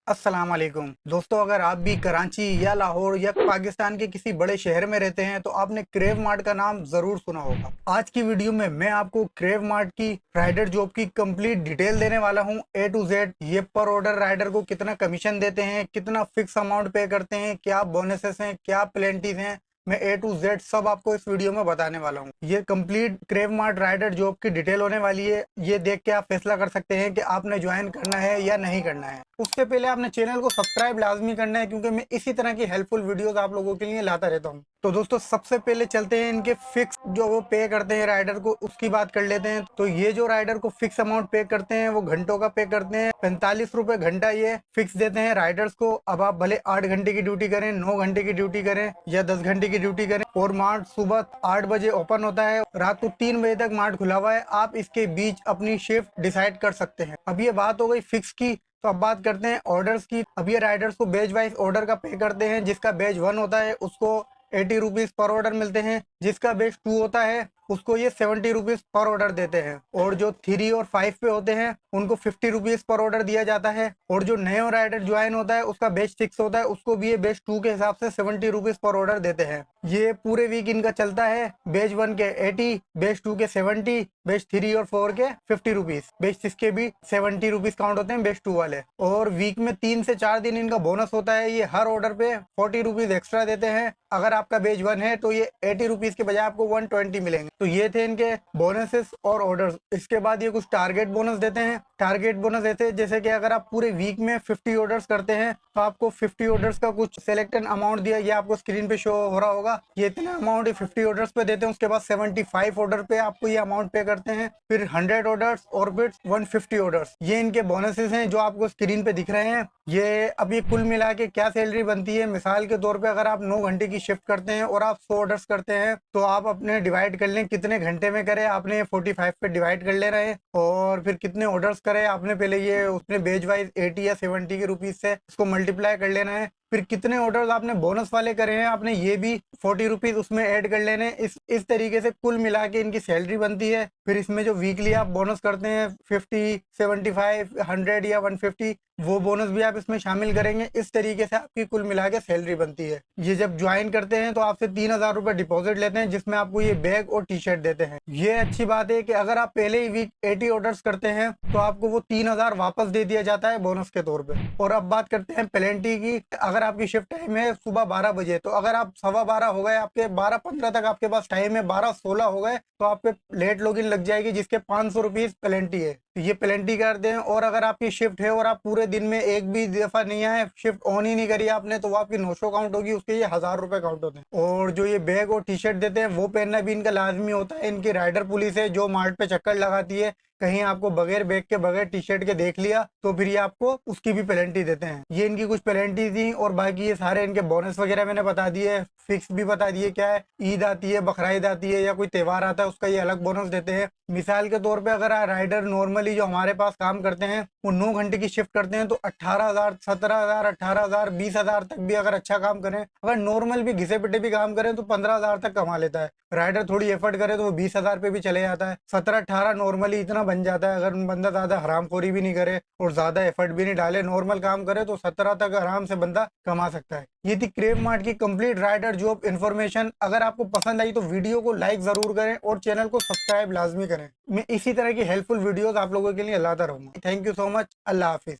अस्सलाम वालेकुम दोस्तों, अगर आप भी कराची या लाहौर या पाकिस्तान के किसी बड़े शहर में रहते हैं तो आपने क्रेव मार्ट का नाम जरूर सुना होगा। आज की वीडियो में मैं आपको क्रेव मार्ट की राइडर जॉब की कंप्लीट डिटेल देने वाला हूं, A to Z। ये पर ऑर्डर राइडर को कितना कमीशन देते हैं, कितना फिक्स अमाउंट पे करते हैं, क्या बोनसेस हैं, क्या प्लेंटीज हैं, मैं A to Z सब आपको इस वीडियो में बताने वाला हूँ। ये complete Crave Mart rider job की डिटेल होने वाली है। ये देख के आप फैसला कर सकते हैं कि आपने ज्वाइन करना है या नहीं करना है। उससे पहले आपने चैनल को सब्सक्राइब लाजमी करना है, क्योंकि मैं इसी तरह की हेल्पफुल वीडियोस आप लोगों के लिए लाता रहता हूँ। तो दोस्तों, सबसे पहले चलते हैं इनके फिक्स जो वो पे करते हैं राइडर को, उसकी बात कर लेते हैं। तो ये जो राइडर को फिक्स अमाउंट पे करते हैं वो घंटों का पे करते हैं। 45 रुपए घंटा ये फिक्स देते हैं राइडर्स को। अब आप भले 8 घंटे की ड्यूटी करें, 9 घंटे की ड्यूटी करें या 10 घंटे की ड्यूटी करें। और मार्ट सुबह 8 बजे ओपन होता है, रात को 3 बजे तक मार्ट खुला हुआ है। आप इसके बीच अपनी शिफ्ट डिसाइड कर सकते हैं। अब ये बात हो गई फिक्स की। तो अब बात करते हैं ऑर्डर्स की। अब ये राइडर्स को बैच वाइज ऑर्डर का पे करते हैं। जिसका बैच 1 होता है उसको 80 रुपीज पर ऑर्डर मिलते हैं। जिसका बैच 2 होता है उसको ये 70 रुपीज पर ऑर्डर देते हैं। और जो 3 और 5 पे होते हैं उनको 50 रुपीज पर ऑर्डर दिया जाता है। और जो नया राइडर ज्वाइन होता है उसका बैच 6 होता है, उसको भी ये बैच 2 के हिसाब से 70 रुपीज पर ऑर्डर देते हैं। ये पूरे वीक इनका चलता है। बैच 1 के 80, बैच 2 के 70, बैच 3 और 4 के 50 रुपीज, बैच 6 के भी 70 रुपीज काउंट होते हैं बैच 2 वाले। और वीक में 3 से 4 दिन इनका बोनस होता है। ये हर ऑर्डर पे 40 रुपीज एक्स्ट्रा देते हैं। अगर आपका बैच 1 है तो ये 80 रुपीज के बजाय आपको 120 मिलेंगे। तो ये थे इनके बोनसेस और ऑर्डर्स। इसके बाद ये कुछ टारगेट बोनस देते हैं। टारगेट बोनस ऐसे जैसे कि अगर आप पूरे वीक में 50 ऑर्डर्स करते हैं तो आपको 50 ऑर्डर्स का कुछ सिलेक्टेड अमाउंट दिया, ये आपको स्क्रीन पे शो हो रहा होगा। ये इतना अमाउंट 50 ऑर्डर्स पे देते हैं। उसके बाद 75 ऑर्डर पे आपको ये अमाउंट पे करते हैं। फिर 100 ऑर्डर्स और फिर 150 ऑर्डर्स। ये इनके बोनसेस हैं जो आपको स्क्रीन पे दिख रहे हैं। ये अभी कुल मिला के क्या सैलरी बनती है, मिसाल के तौर पे अगर आप 9 घंटे की शिफ्ट करते हैं और आप 100 ऑर्डर्स करते हैं तो आप अपने डिवाइड कर लें कितने घंटे में करे, आपने 45 पे डिवाइड कर ले रहे हैं। और फिर कितने ऑर्डर्स करे आपने पहले ये उसने बेच वाइज 80 या 70 के रुपीज से उसको मल्टीप्लाई कर लेना है। फिर कितने ऑर्डर्स आपने बोनस वाले करे हैं आपने ये भी 40 रुपीज उसमें ऐड कर लेने। इस तरीके से कुल मिला के इनकी सैलरी बनती है। फिर इसमें जो वीकली आप बोनस करते हैं 50, 75, 100 या 150, वो बोनस भी आप इसमें शामिल करेंगे। इस तरीके से आपकी कुल मिला के सैलरी बनती है। ये जब ज्वाइन करते हैं तो आपसे 3,000 रुपए डिपॉजिट लेते हैं, जिसमें आपको ये बैग और टी शर्ट देते हैं। ये अच्छी बात है कि अगर आप पहले ही वीक 80 ऑर्डर्स करते हैं तो आपको वो 3,000 वापस दे दिया जाता है बोनस के तौर पे। और अब बात करते हैं पेनल्टी की। अगर आपकी शिफ्ट टाइम है सुबह 12 बजे, तो अगर आप 12:15 हो गए, आपके 12:15 तक आपके पास टाइम है, 12:16 हो गए तो आप पे लेट लॉगिन लग जाएगी, जिसके 500 रुपीज पेनल्टी है। तो ये पेनल्टी कर दें। और अगर आपकी शिफ्ट है और आप पूरे दिन में एक भी दफा नहीं आए, शिफ्ट ऑन ही नहीं करी आपने, तो वो आपकी 900 काउंट होगी, उसके ये 1000 रुपए काउंट होते हैं। और जो ये बैग और टी शर्ट देते हैं वो पहनना भी इनका लाजमी होता है। इनकी राइडर पुलिस है जो मार्ट पे चक्कर लगाती है, कहीं आपको बगैर बैग के बगैर टी शर्ट के देख लिया तो फिर ये आपको उसकी भी पेनल्टी देते हैं। ये इनकी कुछ पेनल्टी थी। और बाकी ये सारे इनके बोनस वगैरह मैंने बता दिए, फिक्स भी बता दिए क्या है। ईद आती है, बकरीद आती है या कोई त्यौहार आता है, उसका ये अलग बोनस देते हैं। मिसाल के तौर पे अगर राइडर नॉर्मली जो हमारे पास काम करते हैं वो 9 घंटे की शिफ्ट करते हैं तो 18,000, 17,000, 18,000, 20,000 तक भी अगर अच्छा काम करें, अगर नॉर्मल भी घिसे पिटे भी काम करें तो 15,000 तक कमा लेता है। राइडर थोड़ी एफर्ट करे तो वो 20,000 पे भी चले जाता है। 17-18 नॉर्मली इतना बन जाता है। अगर बंदा ज्यादा हरामखोरी भी नहीं करे और ज्यादा एफर्ट भी नहीं डाले, नॉर्मल काम करे, तो 17 तक आराम से बंदा कमा सकता है। ये थी क्रेव मार्ट की कंप्लीट राइडर जॉब इन्फॉर्मेशन। अगर आपको पसंद आई तो वीडियो को लाइक जरूर करें और चैनल को सब्सक्राइब लाजमी करें। मैं इसी तरह की हेल्पफुल वीडियोस आप लोगों के लिए लाता रहूंगा। Thank you so much. Allah Hafiz.